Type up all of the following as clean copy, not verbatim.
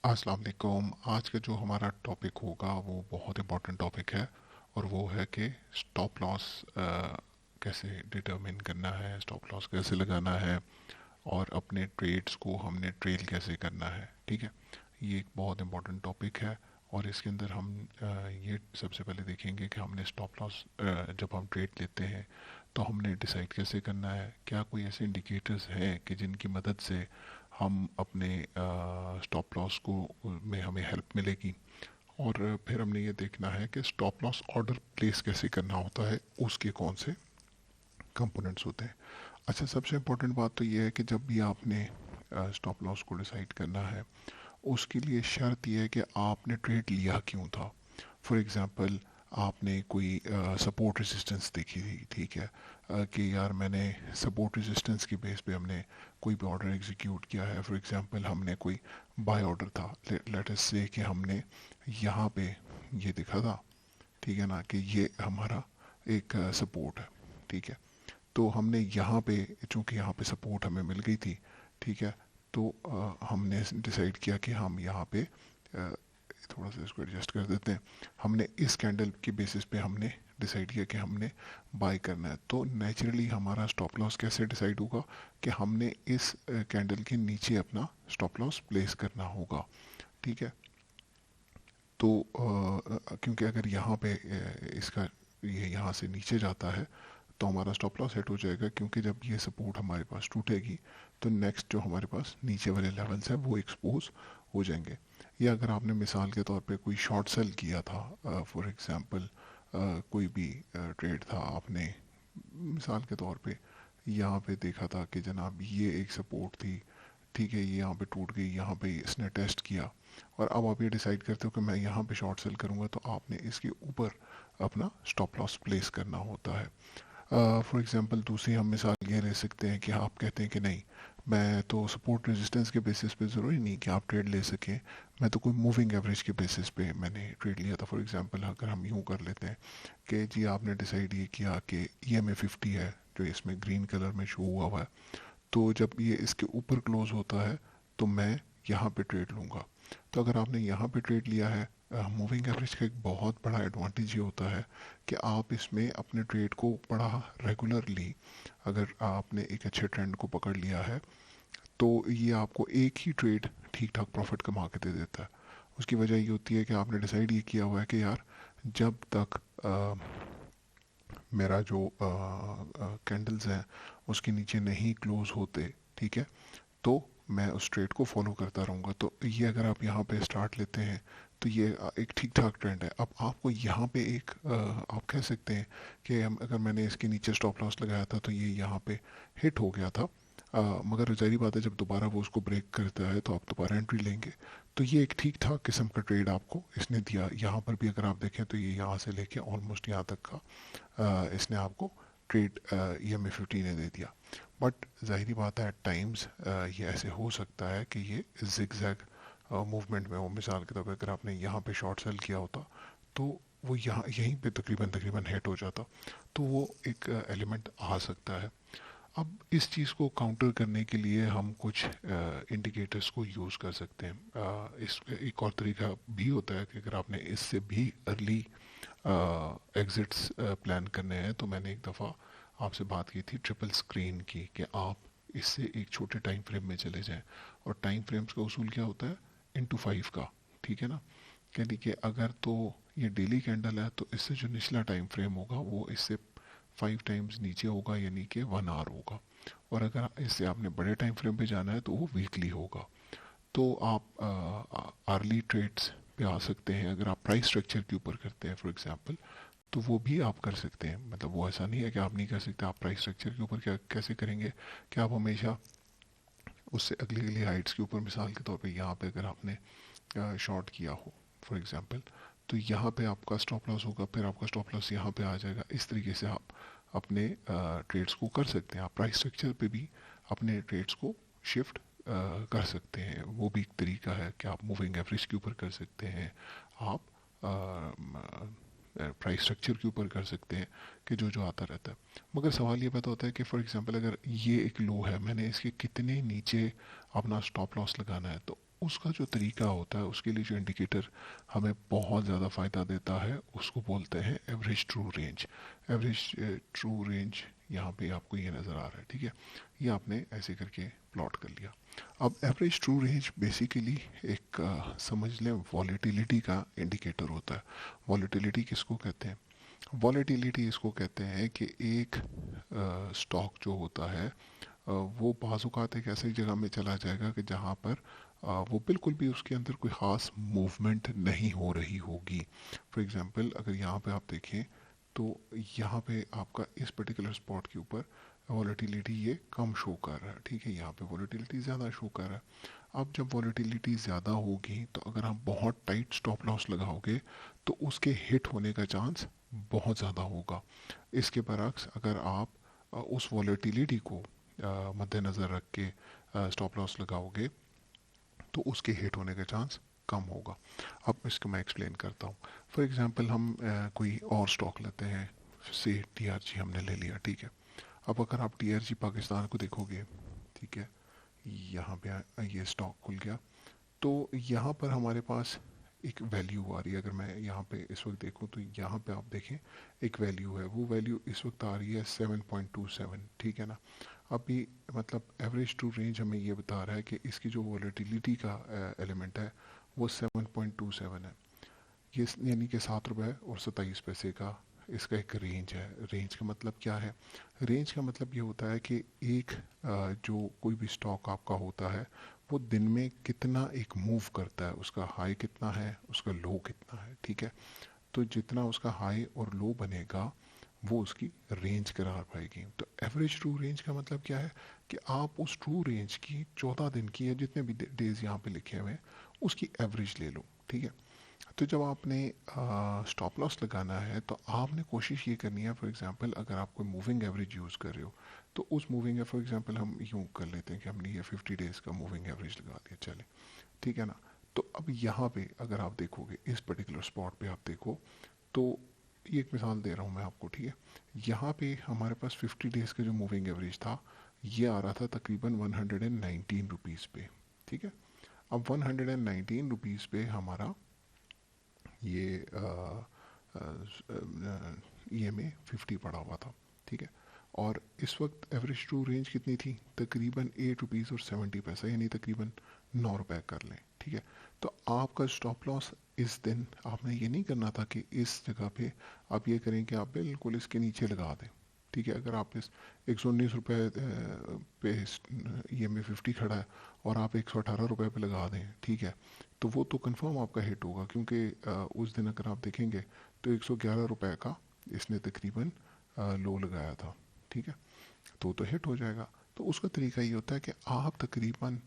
अस्सलाम वालेकुम। आज का जो हमारा टॉपिक होगा वो बहुत इम्पोर्टेंट टॉपिक है और वो है कि स्टॉप लॉस कैसे डिटरमिन करना है, स्टॉप लॉस कैसे लगाना है और अपने ट्रेड्स को हमने ट्रेल कैसे करना है। ठीक है, ये एक बहुत इम्पोर्टेंट टॉपिक है और इसके अंदर हम ये सबसे पहले देखेंगे कि हमने स्टॉप लॉस जब हम ट्रेड लेते हैं तो हमने डिसाइड कैसे करना है। क्या कोई ऐसे इंडिकेटर्स हैं कि जिनकी मदद से हम अपने स्टॉप लॉस को में हमें हेल्प मिलेगी। और फिर हमने ये देखना है कि स्टॉप लॉस ऑर्डर प्लेस कैसे करना होता है, उसके कौन से कंपोनेंट्स होते हैं। अच्छा, सबसे इम्पोर्टेंट बात तो ये है कि जब भी आपने स्टॉप लॉस को डिसाइड करना है उसके लिए शर्त यह है कि आपने ट्रेड लिया क्यों था। फॉर एग्ज़ाम्पल, आपने कोई सपोर्ट रेजिस्टेंस देखी थी, ठीक है, कि यार मैंने सपोर्ट रेजिस्टेंस की बेस पे हमने कोई भी ऑर्डर एग्जीक्यूट किया है। फॉर एग्जांपल, हमने कोई बाय ऑर्डर था, लेट अस से कि हमने यहाँ पे ये दिखा था, ठीक है ना, कि ये हमारा एक सपोर्ट है। ठीक है, तो हमने यहाँ पे, चूंकि यहाँ पे सपोर्ट हमें मिल गई थी, ठीक है, तो हमने डिसाइड किया कि हम यहाँ पे थोड़ा सा इसको एडजस्ट कर देते हैं। हमने इस कैंडल की बेसिस पे हमने डिसाइड किया कि हमने बाय करना है। तो नेचुरली हमारा स्टॉप लॉस कैसे डिसाइड होगा कि हमने इस कैंडल के नीचे अपना स्टॉप लॉस प्लेस करना होगा। ठीक है, तो क्योंकि अगर यहाँ पे इसका ये यहाँ से नीचे जाता है तो हमारा स्टॉप लॉस हिट हो जाएगा, क्योंकि जब ये सपोर्ट हमारे पास टूटेगी तो नेक्स्ट जो हमारे पास नीचे वाले लेवल्स हैं वो एक्सपोज हो जाएंगे। या अगर आपने मिसाल के तौर पे कोई शॉर्ट सेल किया था, फॉर एग्जांपल कोई भी ट्रेड था, आपने मिसाल के तौर पे यहाँ पे देखा था कि जनाब ये एक सपोर्ट थी, ठीक है, ये यहाँ पे टूट गई, यहाँ पे इसने टेस्ट किया और अब आप ये डिसाइड करते हो कि मैं यहाँ पे शॉर्ट सेल करूँगा, तो आपने इसके ऊपर अपना स्टॉप लॉस प्लेस करना होता है। फॉर एग्जांपल, दूसरी हम मिसाल ये ले सकते हैं कि आप कहते हैं कि नहीं, मैं तो सपोर्ट रेजिस्टेंस के बेसिस पे ज़रूरी नहीं कि आप ट्रेड ले सकें, मैं तो कोई मूविंग एवरेज के बेसिस पे मैंने ट्रेड लिया था। फॉर एग्जांपल, अगर हम यूँ कर लेते हैं कि जी आपने डिसाइड ये किया कि EMA 50 है जो इसमें ग्रीन कलर में शो हुआ है, तो जब ये इसके ऊपर क्लोज होता है तो मैं यहाँ पे ट्रेड लूँगा। तो अगर आपने यहाँ पे ट्रेड लिया है, मूविंग एवरेज का एक बहुत बड़ा एडवांटेज ये होता है कि आप इसमें अपने ट्रेड को बड़ा रेगुलरली, अगर आपने एक अच्छे ट्रेंड को पकड़ लिया है तो ये आपको एक ही ट्रेड ठीक ठाक प्रॉफिट कमा के दे देता है। उसकी वजह ये होती है कि आपने डिसाइड ये किया हुआ है कि यार जब तक मेरा जो कैंडल्स हैं उसके नीचे नहीं क्लोज होते, ठीक है, तो मैं उस ट्रेड को फॉलो करता रहूँगा। तो ये अगर आप यहाँ पे स्टार्ट लेते हैं तो ये एक ठीक ठाक ट्रेंड है। अब आपको यहाँ पे एक आप कह सकते हैं कि अगर मैंने इसके नीचे स्टॉप लॉस लगाया था तो ये यहाँ पे हिट हो गया था, मगर जाहिर बात है जब दोबारा वो उसको ब्रेक करता है तो आप दोबारा एंट्री लेंगे। तो ये एक ठीक ठाक किस्म का ट्रेड आपको इसने दिया। यहाँ पर भी अगर आप देखें तो ये यहाँ से लेके ऑलमोस्ट यहाँ तक का इसने आपको ट्रेड EMA 50 ने दे दिया। बट जाहिर बात है एट टाइम्स ये ऐसे हो सकता है कि ये जिग जैग मूवमेंट में हो। मिसाल के तौर पर अगर आपने यहाँ पे शॉर्ट सेल किया होता तो वो यहाँ यहीं पे तकरीबन तकरीबन हिट हो जाता, तो वो एक एलिमेंट आ सकता है। अब इस चीज़ को काउंटर करने के लिए हम कुछ इंडिकेटर्स को यूज़ कर सकते हैं। इस एक और तरीका भी होता है कि अगर आपने इससे भी अर्ली एग्जिट्स प्लान करने हैं, तो मैंने एक दफ़ा आपसे बात की थी ट्रिपल स्क्रीन की, कि आप इससे एक छोटे टाइम फ्रेम में चले जाएं। और टाइम फ्रेम्स का उसूल क्या होता है, इंटू 5 का, ठीक है ना। यानी कि अगर तो ये डेली कैंडल है तो इससे जो निचला टाइम फ्रेम होगा वो इससे 5 टाइम्स नीचे होगा, यानी कि 1 आवर होगा। और अगर इससे आपने बड़े टाइम फ्रेम पे जाना है तो वो वीकली होगा। तो आप अर्ली ट्रेड्स पे आ सकते हैं। अगर आप प्राइस स्ट्रक्चर के ऊपर करते हैं फॉर एग्जांपल, तो वो भी आप कर सकते हैं। मतलब वो ऐसा नहीं है कि आप नहीं कर सकते। आप प्राइस स्ट्रक्चर के ऊपर क्या कैसे करेंगे कि आप हमेशा उससे अगली अगली हाइट्स के ऊपर, मिसाल के तौर पे यहाँ पे अगर आपने शॉर्ट किया हो फॉर एग्जांपल, तो यहाँ पे आपका स्टॉप लॉस होगा, फिर आपका स्टॉप लॉस यहाँ पे आ जाएगा। इस तरीके से आप अपने ट्रेड्स को कर सकते हैं। आप प्राइस स्ट्रक्चर पे भी अपने ट्रेड्स को शिफ्ट कर सकते हैं। वो भी एक तरीका है कि आप मूविंग एवरेज के ऊपर कर सकते हैं, आप प्राइस स्ट्रक्चर के ऊपर कर सकते हैं, कि जो जो आता रहता है। मगर सवाल ये पैदा होता है कि फॉर एग्जांपल अगर ये एक लो है, मैंने इसके कितने नीचे अपना स्टॉप लॉस लगाना है। तो उसका जो तरीका होता है, उसके लिए जो इंडिकेटर हमें बहुत ज़्यादा फ़ायदा देता है, उसको बोलते हैं average true range. Average true range यहाँ पे आपको ये नज़र आ रहा है, ठीक है। ये आपने ऐसे करके प्लॉट कर लिया। अब एवरेज ट्रू रेंज बेसिकली एक समझ लें वॉलेटिलिटी का इंडिकेटर होता है। वॉलेटिलिटी किसको कहते हैं? वॉलेटिलिटी इसको कहते हैं कि एक स्टॉक जो होता है वो बाज़-औक़ात एक ऐसी जगह में चला जाएगा कि जहाँ पर वो बिल्कुल भी उसके अंदर कोई ख़ास मूवमेंट नहीं हो रही होगी। फॉर एग्ज़ाम्पल अगर यहाँ पे आप देखें तो यहाँ पे आपका इस पर्टिकुलर स्पॉट के ऊपर वॉलेटिलिटी ये कम शो कर रहा है, ठीक है। यहाँ पे वॉलेटिलिटी ज़्यादा शो कर रहा है। अब जब वॉलेटिलिटी ज़्यादा होगी तो अगर आप बहुत टाइट स्टॉप लॉस लगाओगे तो उसके हिट होने का चांस बहुत ज़्यादा होगा। इसके बरक्स अगर आप उस वॉलेटिलिटी को मद्देनज़र रख के स्टॉप लॉस लगाओगे तो उसके हिट होने का चांस कम होगा। अब इसको मैं एक्सप्लेन करता हूँ। फॉर एग्जांपल हम कोई और स्टॉक लेते हैं, से टीआरजी हमने ले लिया, ठीक है। अब अगर आप टीआरजी पाकिस्तान को देखोगे, ठीक है, यहाँ पे ये स्टॉक खुल गया तो यहाँ पर हमारे पास एक वैल्यू आ रही है। अगर मैं यहाँ पे इस वक्त देखूँ तो यहाँ पे आप देखें एक वैल्यू है, वो वैल्यू इस वक्त आ रही है 7.27, ठीक है ना। अभी मतलब एवरेज टू रेंज हमें ये बता रहा है कि इसकी जो वॉलेटिलिटी का एलिमेंट है वो 7.27 है। ये यानी कि 7 रुपये और 27 पैसे का इसका एक रेंज है। रेंज का मतलब क्या है? रेंज का मतलब ये होता है कि एक जो कोई भी स्टॉक आपका होता है वो दिन में कितना एक मूव करता है, उसका हाई कितना है, उसका लो कितना है, ठीक है। तो जितना उसका हाई और लो बनेगा वो उसकी रेंज करार पाएगी। तो एवरेज ट्रू रेंज का मतलब क्या है कि आप उस ट्रू रेंज की 14 दिन की या जितने भी डेज यहाँ पे लिखे हुए हैं उसकी एवरेज ले लो, ठीक है। तो जब आपने स्टॉप लॉस लगाना है तो आपने कोशिश ये करनी है, फॉर एग्जांपल अगर आप कोई मूविंग एवरेज यूज़ कर रहे हो तो उस मूविंग, फॉर एग्जांपल हम यूँ कर लेते हैं कि हमने ये 50 डेज़ का मूविंग एवरेज लगा दिया, चले, ठीक है ना। तो अब यहाँ पे अगर आप देखोगे इस पर्टिकुलर स्पॉट पे आप देखो तो ये एक मिसाल दे रहा हूँ मैं आपको, ठीक है। यहाँ पे हमारे पास 50 डेज़ का जो मूविंग एवरेज था ये आ रहा था तकरीबन 119 रुपीज़ पे, ठीक है। अब 119 रुपीज़ पे हमारा ये EMA 50 पड़ा हुआ था, ठीक है। और इस वक्त एवरेज ट्रू रेंज कितनी थी? तकरीबन 8 रुपीज़ और 70 पैसा, यानी तकरीबन 9 रुपये कर लें, ठीक है। तो आपका स्टॉप लॉस इस दिन आपने ये नहीं करना था कि इस जगह पे आप ये करें कि आप बिल्कुल इसके नीचे लगा दें, ठीक है। अगर आप इस 119 रुपये पे EMA 50 खड़ा है और आप 118 रुपये पे लगा दें, ठीक है, तो वो तो कंफर्म आपका हिट होगा, क्योंकि उस दिन अगर आप देखेंगे तो 111 रुपये का इसने तकरीबन लो लगाया था, ठीक है। तो हिट हो जाएगा। तो उसका तरीका ये होता है कि आप तकरीबन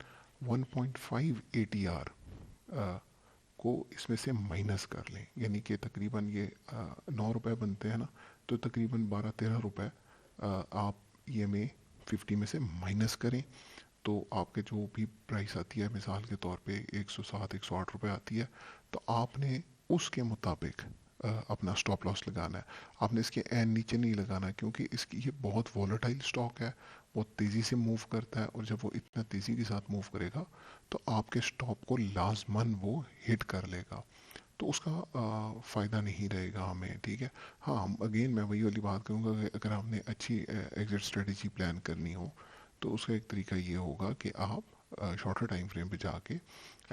1.5 ATR को इसमें से माइनस कर लें, यानी कि तकरीबन ये 9 रुपये बनते हैं ना, तो तकरीबन 12-13 रुपये आप EMA 50 में से माइनस करें तो आपके जो भी प्राइस आती है, मिसाल के तौर पे 107-108 रुपये आती है, तो आपने उसके मुताबिक अपना स्टॉप लॉस लगाना है। आपने इसके एन नीचे नहीं लगाना, क्योंकि इसकी ये बहुत वॉलेटाइल स्टॉक है, बहुत तेज़ी से मूव करता है, और जब वो इतना तेज़ी के साथ मूव करेगा तो आपके स्टॉप को लाजमन वो हिट कर लेगा, तो उसका फ़ायदा नहीं रहेगा हमें, ठीक है। हाँ, अगेन मैं वही वाली बात करूँगा कि अगर आपने अच्छी एग्जिट स्ट्रेटजी प्लान करनी हो तो उसका एक तरीका ये होगा कि आप शॉर्टर टाइम फ्रेम पे जाके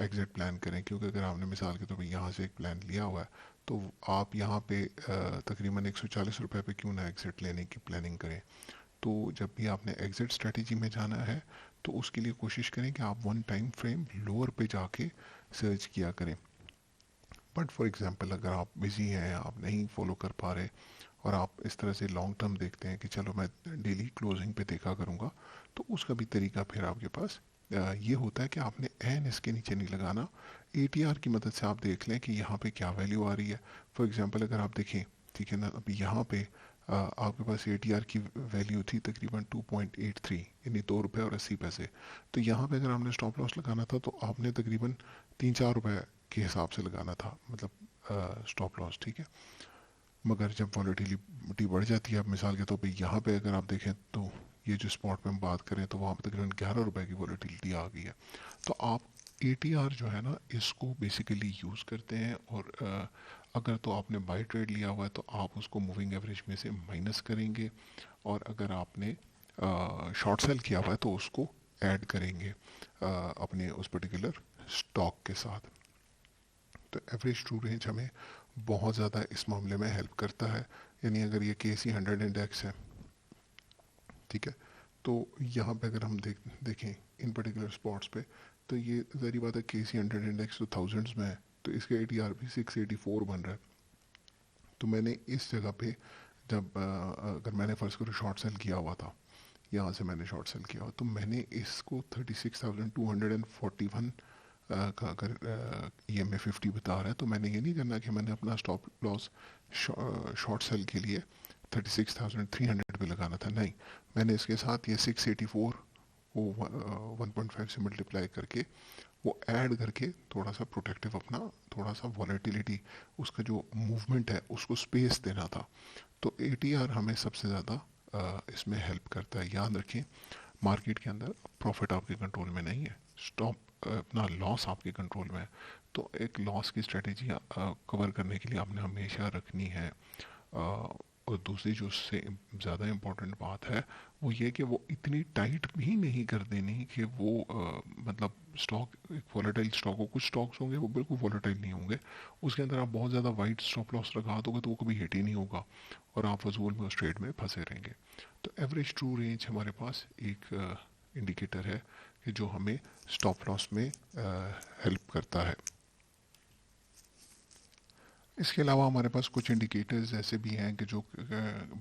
एग्जिट प्लान करें, क्योंकि अगर आपने मिसाल के तौर पे यहाँ से एक प्लान लिया हुआ है तो आप यहाँ पे तकरीबन 140 रुपये पे क्यों ना एग्जिट लेने की प्लानिंग करें। तो जब भी आपने एग्जिट स्ट्रेटजी में जाना है तो उसके लिए कोशिश करें कि आप वन टाइम फ्रेम लोअर पे जाके सर्च किया करें। बट फॉर एग्जांपल अगर आप बिज़ी हैं, आप नहीं फॉलो कर पा रहे और आप इस तरह से लॉन्ग टर्म देखते हैं कि चलो मैं डेली क्लोजिंग पे देखा करूँगा, तो उसका भी तरीका फिर आपके पास ये होता है कि आपने एन इसके नीचे नहीं लगाना। ATR की मदद से आप देख लें कि यहाँ पे क्या वैल्यू आ रही है। फॉर एग्जांपल अगर आप देखें, ठीक है ना, अभी यहाँ पे आपके पास ATR की वैल्यू थी तकरीबन 2.83, यानी 2 रुपये और 80 पैसे। तो यहाँ पे अगर आपने स्टॉप लॉस लगाना था तो आपने तकरीबन 3-4 रुपये के हिसाब से लगाना था, मतलब स्टॉप लॉस, ठीक है। मगर जब वॉलेटिलिटी बढ़ जाती है, अब मिसाल के तौर पे यहाँ पे अगर आप देखें तो ये जो स्पॉट पे हम बात करें तो वहाँ पे तकरीबन 11 रुपये की वॉलेटिलिटी आ गई है। तो आप एटीआर जो है ना, इसको बेसिकली यूज़ करते हैं, और अगर तो आपने बाय ट्रेड लिया हुआ है तो आप उसको मूविंग एवरेज में से माइनस करेंगे, और अगर आपने शॉर्ट सेल किया हुआ है तो उसको ऐड करेंगे अपने उस पर्टिकुलर स्टॉक के साथ। तो एवरेज ट्रू रेंज हमें बहुत ज़्यादा इस मामले में हेल्प करता है। यानी अगर ये KC 100 इंडेक्स है, ठीक है, तो यहाँ पे अगर हम देखें इन पर्टिकुलर स्पॉट्स पे, तो ये ज़ाहिर बात है KC 100 इंडेक्स तो थाउजेंड्स में है, तो इसका ATR भी 684 बन रहा है। तो मैंने इस जगह पे जब अगर मैंने फ़र्ज़ करो शॉर्ट सेल किया हुआ था, यहाँ से मैंने शॉर्ट सेल किया हुआ, तो मैंने इसको 36,241 का अगर EMA 50 बता रहा है, तो मैंने ये नहीं करना कि मैंने अपना स्टॉप लॉस शॉर्ट सेल के लिए 36,300 पे लगाना था, नहीं, मैंने इसके साथ ये 684 वो 1.5 से मल्टीप्लाई करके वो ऐड करके थोड़ा सा प्रोटेक्टिव अपना, थोड़ा सा वॉलेटिलिटी, उसका जो मूवमेंट है उसको स्पेस देना था। तो ATR हमें सबसे ज़्यादा इसमें हेल्प करता है। याद रखें, मार्केट के अंदर प्रॉफिट आपके कंट्रोल में नहीं है, स्टॉप अपना लॉस आपके कंट्रोल में है। तो एक लॉस की स्ट्रेटेजी कवर करने के लिए आपने हमेशा रखनी है। और दूसरी जो उससे ज़्यादा इम्पोर्टेंट बात है वो ये कि वो इतनी टाइट भी नहीं कर देनी कि वो मतलब स्टॉक एक वॉलेटाइल स्टॉक हो। कुछ स्टॉक्स होंगे वो बिल्कुल वॉलेटाइल नहीं होंगे, उसके अंदर आप बहुत ज़्यादा वाइड स्टॉप लॉस लगा दोगे तो वो कभी हिट ही नहीं होगा और आप फजूल में उस ट्रेड में फंसे रहेंगे। तो एवरेज ट्रू रेंज हमारे पास एक इंडिकेटर है कि जो हमें स्टॉप लॉस में हेल्प करता है। इसके अलावा हमारे पास कुछ इंडिकेटर्स ऐसे भी हैं कि जो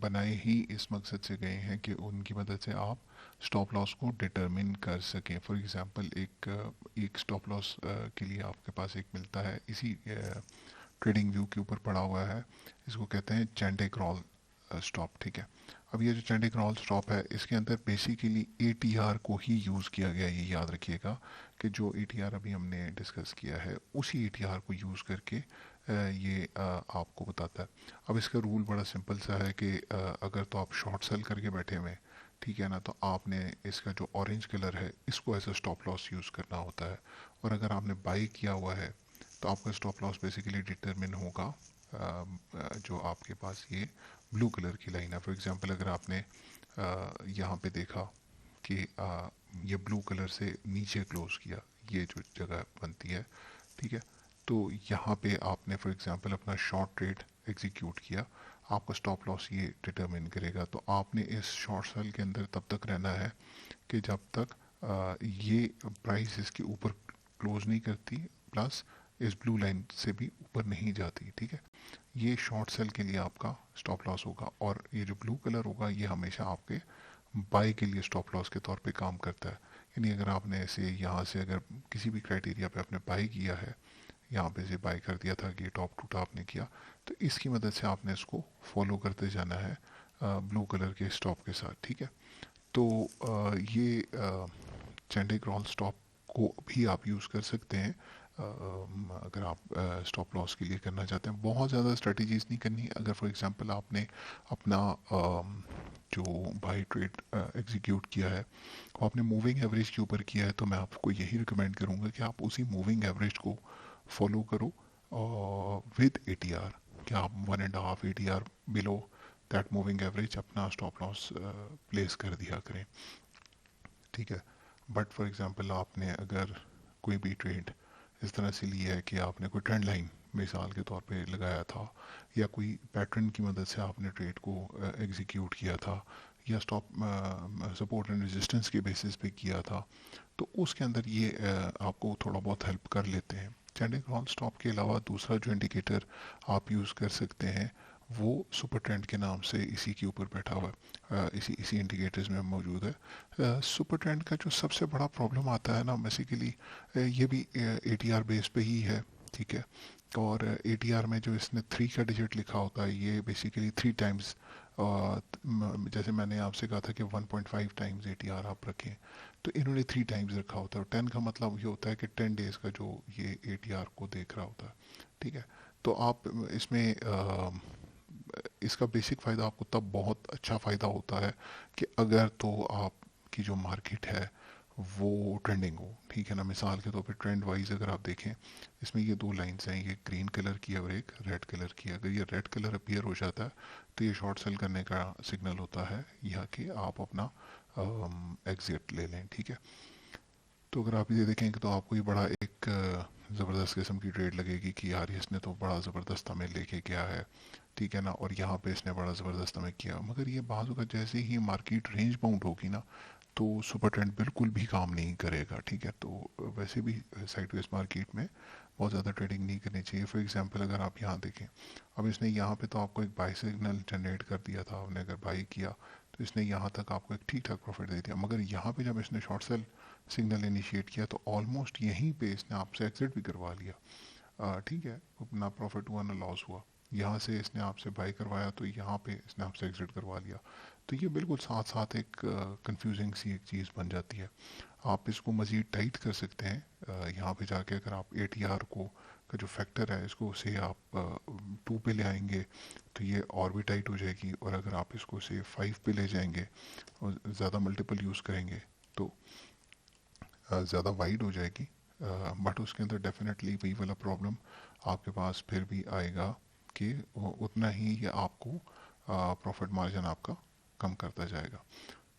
बनाए ही इस मकसद से गए हैं कि उनकी मदद से आप स्टॉप लॉस को डिटरमिन कर सकें। फॉर एग्जांपल एक स्टॉप लॉस के लिए आपके पास एक मिलता है, इसी ट्रेडिंग व्यू के ऊपर पड़ा हुआ है, इसको कहते हैं चैंडे क्रॉल स्टॉप, ठीक है। अब ये जो चैंडे क्रॉल स्टॉप है, इसके अंदर बेसिकली ATR को ही यूज़ किया गया, ये याद रखिएगा कि जो ATR अभी हमने डिस्कस किया है उसी ATR को यूज़ करके ये आपको बताता है। अब इसका रूल बड़ा सिंपल सा है कि अगर तो आप शॉर्ट सेल करके बैठे हुए हैं, ठीक है ना, तो आपने इसका जो ऑरेंज कलर है इसको as a stop loss use करना होता है। और अगर आपने बाई किया हुआ है तो आपका स्टॉप लॉस बेसिकली डिटरमिन होगा जो आपके पास ये ब्लू कलर की लाइन है। फॉर एग्जांपल अगर आपने यहाँ पे देखा कि ये ब्लू कलर से नीचे क्लोज किया, ये जो जगह बनती है, ठीक है, तो यहाँ पे आपने फॉर एग्जांपल अपना शॉर्ट ट्रेड एग्जीक्यूट किया, आपका स्टॉप लॉस ये डिटरमिन करेगा। तो आपने इस शॉर्ट सेल के अंदर तब तक रहना है कि जब तक ये प्राइस इसके ऊपर क्लोज नहीं करती, प्लस इस ब्लू लाइन से भी ऊपर नहीं जाती, ठीक है। ये शॉर्ट सेल के लिए आपका स्टॉप लॉस होगा, और ये जो ब्लू कलर होगा ये हमेशा आपके बाय के लिए स्टॉप लॉस के तौर पे काम करता है। यानी अगर आपने ऐसे यहाँ से अगर किसी भी क्राइटेरिया पे आपने बाय किया है, यहाँ पे से बाय कर दिया था कि टॉप टू टॉप आपने किया, तो इसकी मदद से आपने इसको फॉलो करते जाना है ब्लू कलर के स्टॉप के साथ, ठीक है। तो ये चैंडे क्रॉल स्टॉप को भी आप यूज़ कर सकते हैं अगर आप स्टॉप लॉस के लिए करना चाहते हैं। बहुत ज़्यादा स्ट्रेटजीज नहीं करनी। अगर फॉर एग्जांपल आपने अपना जो बाई ट्रेड एग्जीक्यूट किया है वो आपने मूविंग एवरेज के ऊपर किया है, तो मैं आपको यही रिकमेंड करूँगा कि आप उसी मूविंग एवरेज को फॉलो करो विद ATR, कि आप 1.5 ATR below that moving average अपना स्टॉप लॉस प्लेस कर दिया करें, ठीक है। बट फॉर एग्जांपल आपने अगर कोई भी ट्रेड इस तरह से लिया है कि आपने कोई ट्रेंड लाइन मिसाल के तौर पे लगाया था, या कोई पैटर्न की मदद से आपने ट्रेड को एग्जीक्यूट किया था, या स्टॉप सपोर्ट एंड रेजिस्टेंस के बेसिस पे किया था, तो उसके अंदर ये आपको थोड़ा बहुत हेल्प कर लेते हैं। चैंडिंग क्रॉल स्टॉप के अलावा दूसरा जो इंडिकेटर आप यूज़ कर सकते हैं वो सुपर ट्रेंड के नाम से इसी के ऊपर बैठा हुआ है, इसी इसी इंडिकेटर्स में मौजूद है। सुपर ट्रेंड का जो सबसे बड़ा प्रॉब्लम आता है ना, बेसिकली ये भी ATR बेस पे ही है, ठीक है। और ATR में जो इसने 3 का डिजिट लिखा होता है, ये बेसिकली 3 टाइम्स, जैसे मैंने आपसे कहा था कि 1.5 टाइम्स ATR आप रखें, तो इन्होंने 3 टाइम्स रखा होता है। 10 का मतलब ये होता है कि 10 डेज का जो ये ATR को देख रहा होता है, ठीक है। तो आप इसमें इसका बेसिक फ़ायदा आपको तब बहुत अच्छा फ़ायदा होता है कि अगर तो आपकी जो मार्केट है वो ट्रेंडिंग हो, ठीक है ना। मिसाल के तौर पे ट्रेंड वाइज अगर आप देखें, इसमें ये दो लाइंस हैं, ये ग्रीन कलर की है और एक रेड कलर की है। अगर ये रेड कलर अपीयर हो जाता है तो ये शॉर्ट सेल करने का सिग्नल होता है, यह कि आप अपना एग्जिट ले लें, ठीक है। तो अगर आप ये देखेंगे तो आपको ये बड़ा एक ज़बरदस्त किस्म की ट्रेड लगेगी कि यार इसने तो बड़ा ज़बरदस्त हमें लेके गया है, ठीक है ना, और यहाँ पे इसने बड़ा ज़बरदस्त हमें किया। मगर ये बाजू का जैसे ही मार्केट रेंज बाउंड होगी ना, तो सुपर ट्रेंड बिल्कुल भी काम नहीं करेगा, ठीक है। तो वैसे भी साइडवेज मार्केट में बहुत ज़्यादा ट्रेडिंग नहीं करनी चाहिए। फॉर एग्जांपल अगर आप यहाँ देखें, अब इसने यहाँ पे तो आपको एक बाई सिग्नल जनरेट कर दिया था, आपने अगर बाई किया तो इसने यहाँ तक आपको एक ठीक ठाक प्रॉफिट दे दिया। मगर यहाँ पे जब इसने शॉर्ट सेल सिग्नल इनिशिएट किया तो ऑलमोस्ट यहीं पे इसने आपसे एग्जिट भी करवा लिया, ठीक है। ना प्रॉफिट हुआ ना लॉस हुआ। यहाँ से इसने आपसे बाई करवाया तो यहाँ पे इसने आपसे एग्जिट करवा लिया। तो ये बिल्कुल साथ साथ एक कंफ्यूजिंग सी एक चीज़ बन जाती है। आप इसको मज़ीद टाइट कर सकते हैं, यहाँ पे जाके अगर आप ATR को का जो फैक्टर है इसको से आप 2 पे ले आएंगे तो ये और भी टाइट हो जाएगी। और अगर आप इसको से 5 पे ले जाएंगे और ज़्यादा मल्टीपल यूज़ करेंगे तो ज़्यादा वाइड हो जाएगी। बट उसके अंदर डेफिनेटली वही वाला प्रॉब्लम आपके पास फिर भी आएगा कि उतना ही ये आपको प्रॉफिट मार्जिन आपका कम करता जाएगा।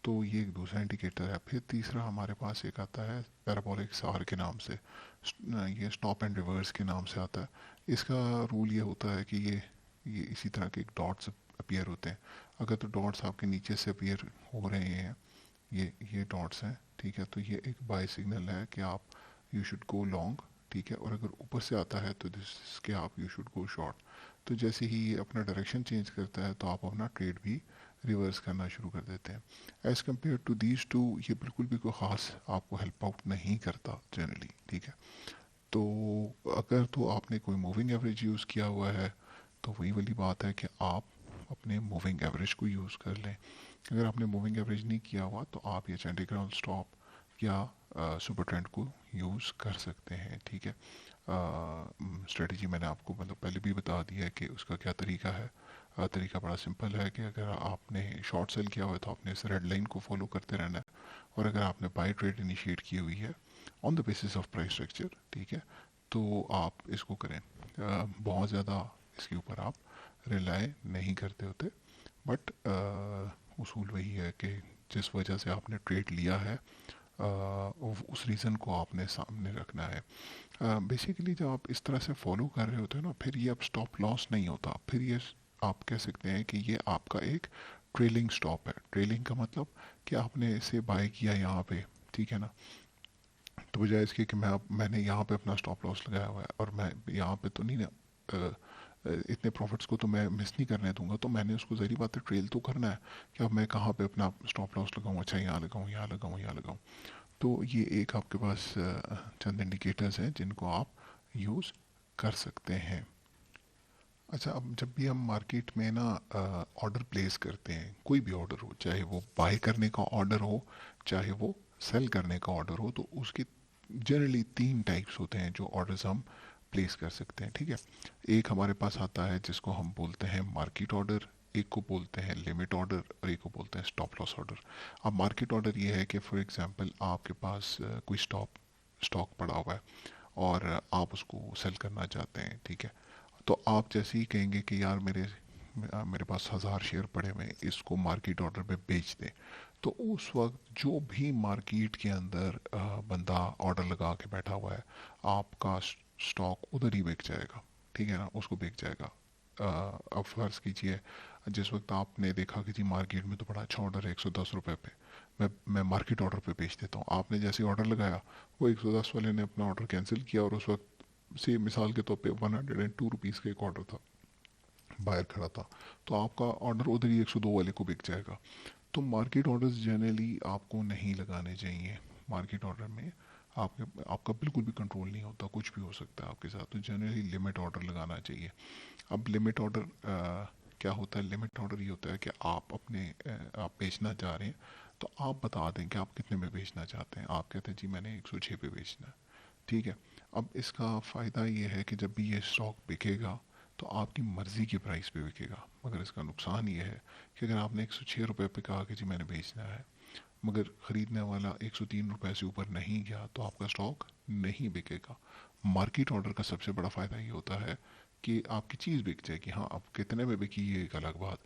तो ये एक दूसरा इंडिकेटर है। फिर तीसरा हमारे पास एक आता है पैराबोलिक सार के नाम से, ये स्टॉप एंड रिवर्स के नाम से आता है। इसका रूल ये होता है कि ये इसी तरह के डॉट्स अपीयर होते हैं। अगर तो डॉट्स आपके नीचे से अपीयर हो रहे हैं, ये डॉट्स हैं, ठीक है, तो ये एक बाय सिग्नल है कि आप यू शुड गो लॉन्ग, ठीक है। और अगर ऊपर से आता है तो दिस के आप यू शुड गो शॉर्ट। तो जैसे ही ये अपना डायरेक्शन चेंज करता है तो आप अपना ट्रेड भी रिवर्स करना शुरू कर देते हैं। As compare to these two ये बिल्कुल भी कोई ख़ास आपको हेल्प आउट नहीं करता जनरली, ठीक है। तो अगर तो आपने कोई मूविंग एवरेज यूज़ किया हुआ है तो वही वाली बात है कि आप अपने मूविंग एवरेज को यूज़ कर लें। अगर आपने मूविंग एवरेज नहीं किया हुआ तो आप ये चैंडिग्राउंड स्टॉप या सुपर ट्रेंड को यूज़ कर सकते हैं, ठीक है। स्ट्रेटजी मैंने आपको मतलब पहले भी बता दिया है कि उसका क्या तरीका है। तरीका बड़ा सिंपल है कि अगर आपने शॉर्ट सेल किया हुआ है तो आपने इस रेड लाइन को फॉलो करते रहना है। और अगर आपने बाय ट्रेड इनिशिएट की हुई है on the basis of price structure, ठीक है, तो आप इसको करें। बहुत ज़्यादा इसके ऊपर आप रिलाय नहीं करते होते, बट उसूल वही है कि जिस वजह से आपने ट्रेड लिया है उस रीज़न को आपने सामने रखना है। बेसिकली जब आप इस तरह से फॉलो कर रहे होते हो ना, फिर ये अब स्टॉप लॉस नहीं होता, फिर ये आप कह सकते हैं कि ये आपका एक ट्रेलिंग स्टॉप है। ट्रेलिंग का मतलब कि आपने इसे बाय किया यहाँ पे, ठीक है ना, तो बजाय इसके कि मैंने यहाँ पे अपना स्टॉप लॉस लगाया हुआ है और मैं यहाँ पे तो नहीं ना इतने प्रॉफिट्स को तो मैं मिस नहीं करने दूंगा, तो मैंने उसको ज़री बात है ट्रेल तो करना है कि अब मैं कहाँ पे अपना स्टॉप लॉस लगाऊँ, अच्छा यहाँ लगाऊँ, यहाँ लगाऊँ, यहाँ लगाऊँ। तो ये एक आपके पास चंद इंडिकेटर्स हैं जिनको आप यूज़ कर सकते हैं। अच्छा, अब जब भी हम मार्केट में ना ऑर्डर प्लेस करते हैं, कोई भी ऑर्डर हो, चाहे वो बाय करने का ऑर्डर हो चाहे वो सेल करने का ऑर्डर हो, तो उसके जनरली 3 टाइप्स होते हैं जो ऑर्डर्स हम प्लेस कर सकते हैं, ठीक है। एक हमारे पास आता है जिसको हम बोलते हैं मार्केट ऑर्डर, एक को बोलते हैं लिमिट ऑर्डर और एक को बोलते हैं स्टॉप लॉस ऑर्डर। अब मार्केट ऑर्डर ये है कि फॉर एग्जांपल आपके पास कोई स्टॉक पड़ा हुआ है और आप उसको सेल करना चाहते हैं, ठीक है। तो आप जैसे ही कहेंगे कि यार मेरे पास 1000 शेयर पड़े हुए हैं, इसको मार्केट ऑर्डर पे बेच दें, तो उस वक्त जो भी मार्केट के अंदर बंदा ऑर्डर लगा के बैठा हुआ है, आपका स्टॉक उधर ही बिक जाएगा, ठीक है ना, उसको बिक जाएगा। अब फर्ज कीजिए जिस वक्त आपने देखा कि जी मार्केट में तो बड़ा अच्छा ऑर्डर है 110 रुपये पे, मैं मार्केट ऑर्डर पे बेच देता हूँ। आपने जैसे ही ऑर्डर लगाया, वो 110 वाले ने अपना ऑर्डर कैंसिल किया और उस वक्त से मिसाल के तौर पे 102 रुपीज़ का एक ऑर्डर था, बायर खड़ा था, तो आपका ऑर्डर उधर ही 102 वाले को बिक जाएगा। तो मार्केट ऑर्डर्स जनरली आपको नहीं लगाने चाहिए। मार्केट ऑर्डर में आपका बिल्कुल भी कंट्रोल नहीं होता, कुछ भी हो सकता है आपके साथ, तो जनरली लिमिट ऑर्डर लगाना चाहिए। अब लिमिट ऑर्डर क्या होता है? लिमिट ऑर्डर ये होता है कि आप बेचना चाह रहे हैं, तो आप बता दें कि आप कितने में बेचना चाहते हैं। आप कहते हैं जी मैंने 106 पे बेचना है, ठीक है। अब इसका फ़ायदा ये है कि जब भी ये स्टॉक बिकेगा तो आपकी मर्ज़ी की प्राइस पे बिकेगा, मगर इसका नुकसान ये है कि अगर आपने 106 रुपये पे कहा कि जी मैंने बेचना है मगर ख़रीदने वाला 103 रुपये से ऊपर नहीं गया तो आपका स्टॉक नहीं बिकेगा। मार्केट ऑर्डर का सबसे बड़ा फ़ायदा ये होता है कि आपकी चीज़ बिक जाएगी। हाँ, अब कितने में बिकी ये एक अलग बात।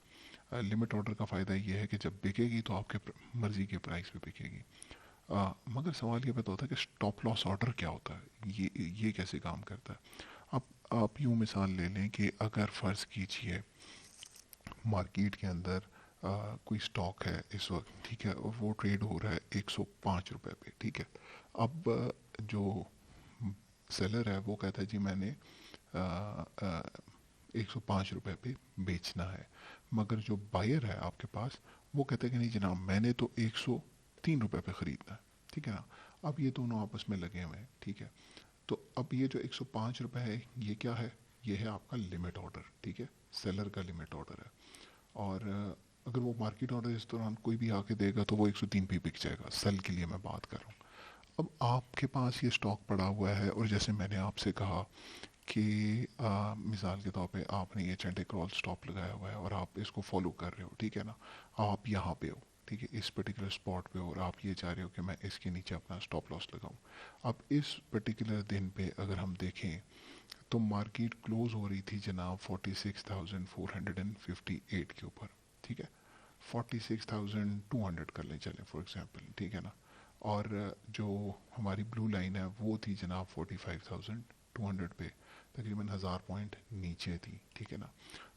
लिमिट ऑर्डर का फ़ायदा ये है कि जब बिकेगी तो आपके मर्ज़ी के प्राइस पे बिकेगी। मगर सवाल ये पैदा होता है कि स्टॉप लॉस ऑर्डर क्या होता है, ये कैसे काम करता है। आप यूँ मिसाल ले लें कि अगर फ़र्ज़ कीजिए मार्केट के अंदर कोई स्टॉक है इस वक्त, ठीक है, और वो ट्रेड हो रहा है 105 रुपये पे, ठीक है। अब जो सेलर है वो कहता है जी मैंने 105 रुपये पे बेचना है, मगर जो बायर है आपके पास वो कहते हैं कि नहीं जनाब मैंने तो 103 रुपये पे ख़रीदना है, ठीक है ना। अब ये दोनों आपस में लगे हुए हैं, ठीक है। तो अब ये जो 105 रुपये है ये क्या है, ये है आपका लिमिट ऑर्डर, ठीक है, सेलर का लिमिट ऑर्डर है। और अगर वो मार्केट ऑर्डर इस दौरान कोई भी आके देगा तो वो 103 पे बिक जाएगा, सेल के लिए मैं बात कर रहा हूँ। अब आपके पास ये स्टॉक पड़ा हुआ है और जैसे मैंने आपसे कहा कि मिसाल के तौर पे आपने ये चैंटे क्रॉल स्टॉप लगाया हुआ है और आप इसको फॉलो कर रहे हो, ठीक है ना। आप यहाँ पे हो, ठीक है, इस पर्टिकुलर स्पॉट पे हो और आप ये चाह रहे हो कि मैं इसके नीचे अपना स्टॉप लॉस लगाऊं। अब इस पर्टिकुलर दिन पे अगर हम देखें तो मार्केट क्लोज हो रही थी जनाब 46,458 के ऊपर, ठीक है, 46,200 कर लें चलें फॉर एग्जांपल, ठीक है ना। और जो हमारी ब्लू लाइन है वो थी जनाब 45,200 पे, तकरीबन 1000 पॉइंट नीचे थी, ठीक है ना।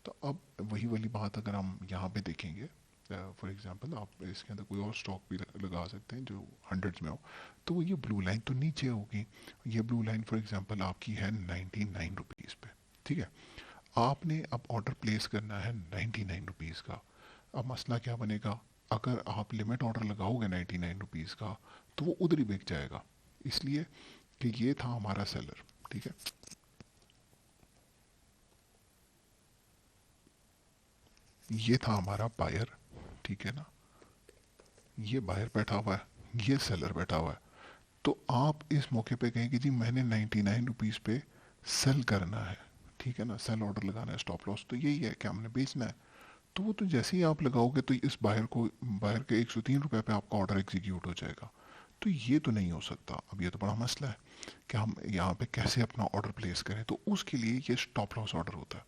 तो अब वही वाली बात अगर हम यहाँ पे देखेंगे, फॉर एग्जांपल आप इसके अंदर कोई और स्टॉक भी लगा सकते हैं जो हंड्रेड्स में हो, तो वो ये ब्लू लाइन तो नीचे होगी। ये ब्लू लाइन फॉर एग्जांपल आपकी है 99 रुपीज़ पे, ठीक है। आपने अब ऑर्डर प्लेस करना है 99 रुपीज़ का। अब मसला क्या बनेगा, अगर आप लिमिट ऑर्डर लगाओगे 99 रुपीज़ का तो वो उधर ही बिक जाएगा, इसलिए कि ये था हमारा सेलर, ठीक है, ये था हमारा बायर, ठीक है ना। ये बायर बैठा हुआ है, ये सेलर बैठा हुआ है। तो आप इस मौके पे कहें कि जी मैंने 99 रुपीज़ पे सेल करना है, ठीक है ना, सेल ऑर्डर लगाना है, स्टॉप लॉस तो यही है कि हमने बेचना है। तो वो तो जैसे ही आप लगाओगे तो इस बायर के 103 रुपये पे आपका ऑर्डर एग्जीक्यूट हो जाएगा। तो ये तो नहीं हो सकता। अब ये तो बड़ा मसला है कि हम यहाँ पे कैसे अपना ऑर्डर प्लेस करें, तो उसके लिए ये स्टॉप लॉस ऑर्डर होता है।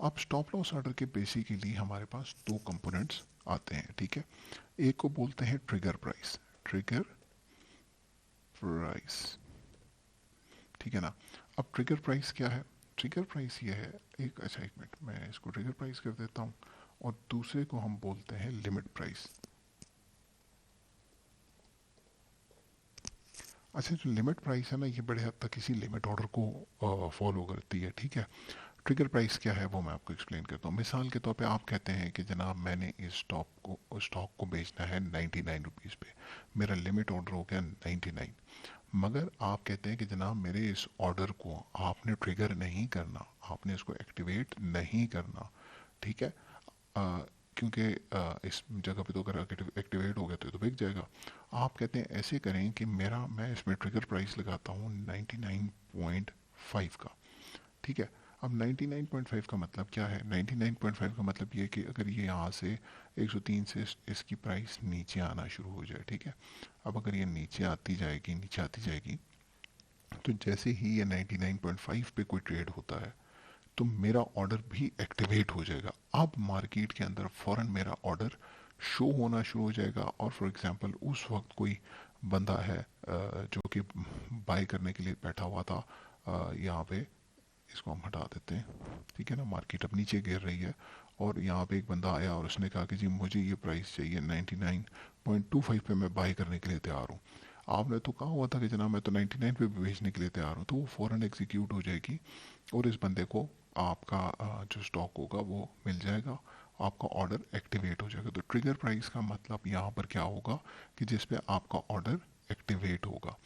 अब स्टॉप लॉस ऑर्डर के बेसिकली हमारे पास दो कंपोनेंट्स आते हैं, ठीक है। एक को बोलते हैं ट्रिगर प्राइस, ट्रिगर प्राइस, ठीक है ना। अब ट्रिगर प्राइस क्या है, ट्रिगर प्राइस ये है एक, अच्छा एक मिनट मैं इसको ट्रिगर प्राइस कर देता हूँ, और दूसरे को हम बोलते हैं लिमिट प्राइस। अच्छा, जो लिमिट प्राइस है ना ये बड़े हद तक किसी लिमिट ऑर्डर को फॉलो करती है, ठीक है। ट्रिगर प्राइस क्या है वो मैं आपको एक्सप्लेन करता हूँ। मिसाल के तौर पे आप कहते हैं कि जनाब मैंने इस स्टॉक को बेचना है 99 रुपीज़ पे, मेरा लिमिट ऑर्डर हो गया 99। मगर आप कहते हैं कि जनाब मेरे इस ऑर्डर को आपने ट्रिगर नहीं करना, आपने इसको एक्टिवेट नहीं करना, ठीक है। क्योंकि इस जगह पे तो अगर एक्टिवेट हो गया तो बिक जाएगा। आप कहते हैं ऐसे करें कि मैं इसमें ट्रिगर प्राइस लगाता हूँ 99.5 का, ठीक है। अब 99.5 का मतलब क्या है, 99.5 का मतलब ये है कि अगर ये यहाँ से 103 से इसकी प्राइस नीचे आना शुरू हो जाए, ठीक है। अब अगर ये नीचे आती जाएगी, नीचे आती जाएगी, तो जैसे ही ये 99.5 पे कोई ट्रेड होता है तो मेरा ऑर्डर भी एक्टिवेट हो जाएगा। अब मार्केट के अंदर फौरन मेरा ऑर्डर शो होना शुरू हो जाएगा, और फॉर एग्जांपल उस वक्त कोई बंदा है जो कि बाय करने के लिए बैठा हुआ था यहाँ पे, इसको हम हटा देते हैं, ठीक है ना। मार्केट अब नीचे गिर रही है और यहाँ पे एक बंदा आया और उसने कहा कि जी मुझे ये प्राइस चाहिए 99.25 पे, मैं बाय करने के लिए तैयार हूँ। आपने तो कहा हुआ था कि जनाब मैं तो 99 पे बेचने के लिए तैयार हूँ, तो वो फ़ौरन एग्जीक्यूट हो जाएगी और इस बंदे को आपका जो स्टॉक होगा वो मिल जाएगा, आपका ऑर्डर एक्टिवेट हो जाएगा। तो ट्रिगर प्राइस का मतलब यहाँ पर क्या होगा कि जिस पे आपका ऑर्डर एक्टिवेट होगा।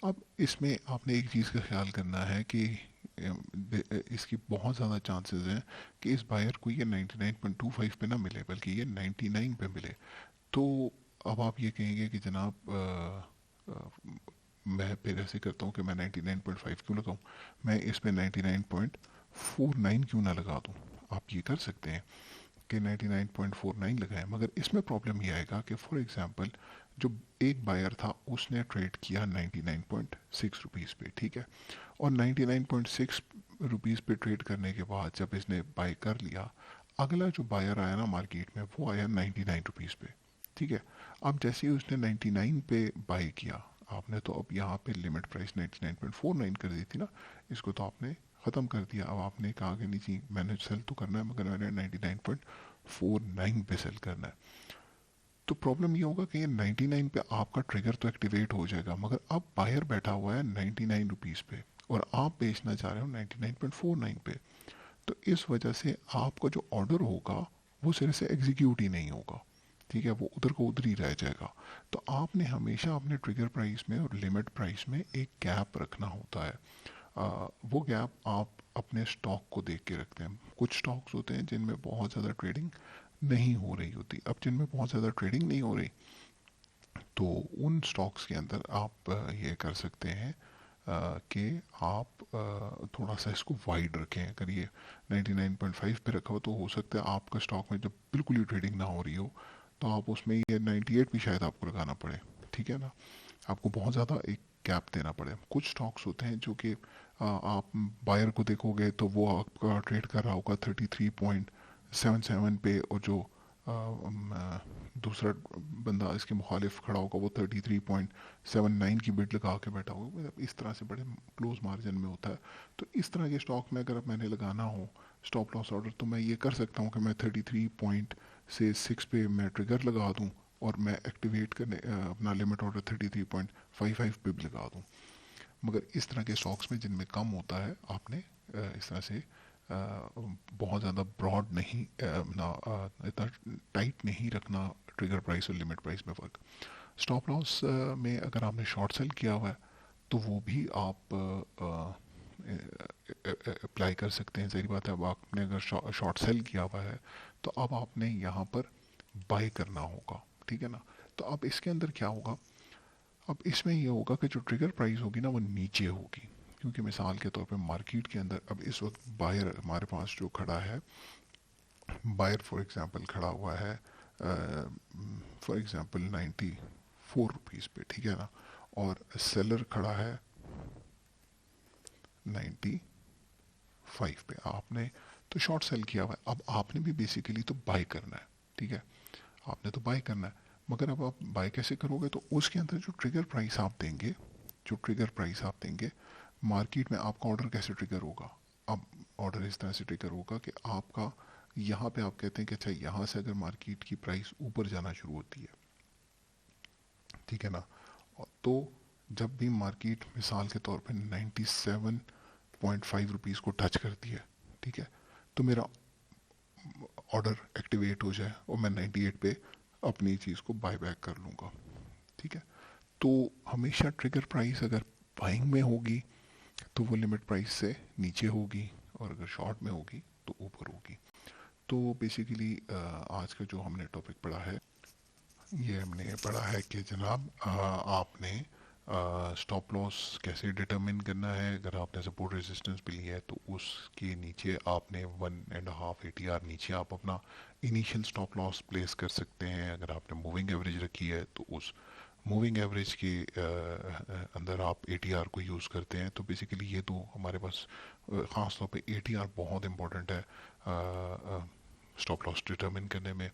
अब इसमें आपने एक चीज़ का ख्याल करना है कि इसकी बहुत ज़्यादा चांसेस हैं कि इस बायर को ये 99.25 पे ना मिले बल्कि ये 99 पे मिले। तो अब आप ये कहेंगे कि जनाब मैं फिर ऐसे करता हूँ कि मैं 99.5 क्यों लगाऊँ, मैं इस पे 99.49 क्यों ना लगा दूँ। आप ये कर सकते हैं कि 99.49 लगाएं, मगर इसमें प्रॉब्लम ये आएगा कि फॉर एग्जांपल जो एक बायर था उसने ट्रेड किया 99.6 रुपीज़ पे, ठीक है। और 99.6 रुपीज़ पे ट्रेड करने के बाद जब इसने बाय कर लिया, अगला जो बायर आया ना मार्केट में वो आया 99 रुपीज़ पे, ठीक है। अब जैसे ही उसने 99 पे बाय किया, आपने तो अब यहाँ पे लिमिट प्राइस 99.49 कर दी थी ना, इसको तो आपने ख़त्म कर दिया। अब आपने कहा कि नहीं जी मैंने सेल तो करना है मगर मैंने 99.49 पे सेल करना है। तो प्रॉब्लम ये होगा कि ये 99 पे आपका ट्रिगर तो एक्टिवेट हो जाएगा, मगर अब बायर बैठा हुआ है 99 रुपीज़ पे और आप बेचना चाह रहे हो 99.49 पे। तो इस वजह से आपका जो ऑर्डर होगा वो सिरे से एग्जीक्यूट ही नहीं होगा, ठीक है, वो उधर को उधर ही रह जाएगा। तो आपने हमेशा अपने ट्रिगर प्राइस में और लिमिट प्राइस में एक गैप रखना होता है। वो गैप आप अपने स्टॉक को देख के रखते हैं। कुछ स्टॉक्स होते हैं जिनमें बहुत ज़्यादा ट्रेडिंग नहीं हो रही होती। अब जिनमें बहुत ज़्यादा ट्रेडिंग नहीं हो रही तो उन स्टॉक्स के अंदर आप ये कर सकते हैं कि आप थोड़ा सा इसको वाइड रखें। अगर ये 99.5 पे रखा हो तो हो सकता है आपका स्टॉक में जब बिल्कुल ही ट्रेडिंग ना हो रही हो तो आप उसमें ये 98 भी शायद आपको लगाना पड़े, ठीक है ना। आपको बहुत ज़्यादा एक गैप देना पड़े। कुछ स्टॉक्स होते हैं जो कि आप बायर को देखोगे तो वो आपका ट्रेड कर रहा होगा 33.77 पे, और जो दूसरा बंदा इसके मुखालिफ खड़ा होगा वो 33.79 की बिड लगा के बैठा होगा। मतलब इस तरह से बड़े क्लोज मार्जिन में होता है। तो इस तरह के स्टॉक में अगर मैंने लगाना हो स्टॉप लॉस ऑर्डर तो मैं ये कर सकता हूँ कि मैं 33.6 पे मैं ट्रिगर लगा दूँ और मैं एक्टिवेट करने अपना लिमिट ऑर्डर 33.55 पे भी लगा दूँ। मगर इस तरह के स्टॉक्स में जिनमें कम होता है आपने इस तरह से बहुत ज़्यादा ब्रॉड नहीं इतना टाइट नहीं रखना ट्रिगर प्राइस और लिमिट प्राइस में फ़र्क। स्टॉप लॉस में अगर आपने शॉर्ट सेल किया हुआ है तो वो भी आप अप्लाई कर सकते हैं। सही बात है, अब आपने अगर शॉर्ट सेल किया हुआ है तो अब आपने यहाँ पर बाय करना होगा, ठीक है ना। तो अब इसके अंदर क्या होगा, अब इसमें ये होगा कि जो ट्रिगर प्राइस होगी ना वो नीचे होगी, क्योंकि मिसाल के तौर पे मार्केट के अंदर अब इस वक्त बायर हमारे पास जो खड़ा है, बायर फॉर एग्जांपल खड़ा हुआ है फॉर एग्जांपल 94 रुपीज़ पे, ठीक है ना, और सेलर खड़ा है 95 पे। आपने तो शॉर्ट सेल किया हुआ है, अब आपने भी बेसिकली तो बाय करना है, ठीक है, आपने तो बाय करना है। मगर अब आप बाय कैसे करोगे, तो उसके अंदर जो ट्रिगर प्राइस आप देंगे, जो ट्रिगर प्राइस आप देंगे मार्केट में आपका ऑर्डर कैसे ट्रिगर होगा। अब ऑर्डर इस तरह से ट्रिगर होगा कि आपका यहाँ पे आप कहते हैं कि अच्छा यहाँ से अगर मार्केट की प्राइस ऊपर जाना शुरू होती है, ठीक है ना, तो जब भी मार्केट मिसाल के तौर पे 97.5 रुपीज़ को टच करती है, ठीक है, तो मेरा ऑर्डर एक्टिवेट हो जाए और मैं 98 पे अपनी चीज़ को बाय बैक कर लूँगा, ठीक है। तो हमेशा ट्रिगर प्राइस अगर बाइंग में होगी तो वो लिमिट प्राइस से नीचे होगी, और अगर शॉर्ट में होगी तो ऊपर होगी। तो बेसिकली आज का जो हमने टॉपिक पढ़ा है, ये हमने पढ़ा है कि जनाब आपने स्टॉप लॉस कैसे डिटरमिन करना है। अगर आपने सपोर्ट रेजिस्टेंस पे लिया है तो उसके नीचे आपने 1.5 ATR नीचे आप अपना इनिशियल स्टॉप लॉस प्लेस कर सकते हैं। अगर आपने मूविंग एवरेज रखी है तो उस मूविंग एवरेज के अंदर आप ATR को यूज़ करते हैं। तो बेसिकली ये तो हमारे पास ख़ास तौर पे ATR बहुत इंपॉर्टेंट है स्टॉप लॉस डिटरमिन करने में।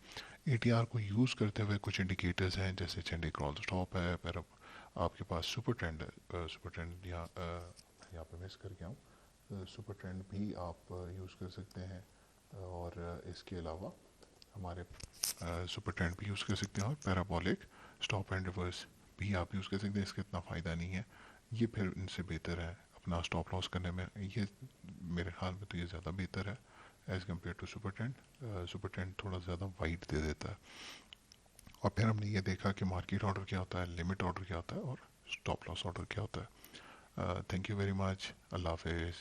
ATR को यूज़ करते हुए कुछ इंडिकेटर्स हैं जैसे चेंडे क्रॉल स्टॉप है, फिर आपके पास सुपर ट्रेंड है, सुपर ट्रेंड यहाँ पे मिस कर गया हूँ, सुपर ट्रेंड भी आप यूज़ कर सकते हैं। और इसके अलावा हमारे सुपर ट्रेंड भी यूज़ कर सकते हैं, और पैराबोलिक स्टॉप एंड रिवर्स भी आप यूज़ कर सकते हैं। इसका इतना फ़ायदा नहीं है, ये फिर इनसे बेहतर है अपना स्टॉप लॉस करने में। ये मेरे ख्याल में तो ये ज़्यादा बेहतर है as compare to super trend. Super trend थोड़ा ज़्यादा वाइड दे देता है। और फिर हमने ये देखा कि मार्केट ऑर्डर क्या होता है, लिमिट ऑर्डर क्या होता है, और स्टॉप लॉस ऑर्डर क्या होता है। Thank you very much. अल्लाह हाफिज़।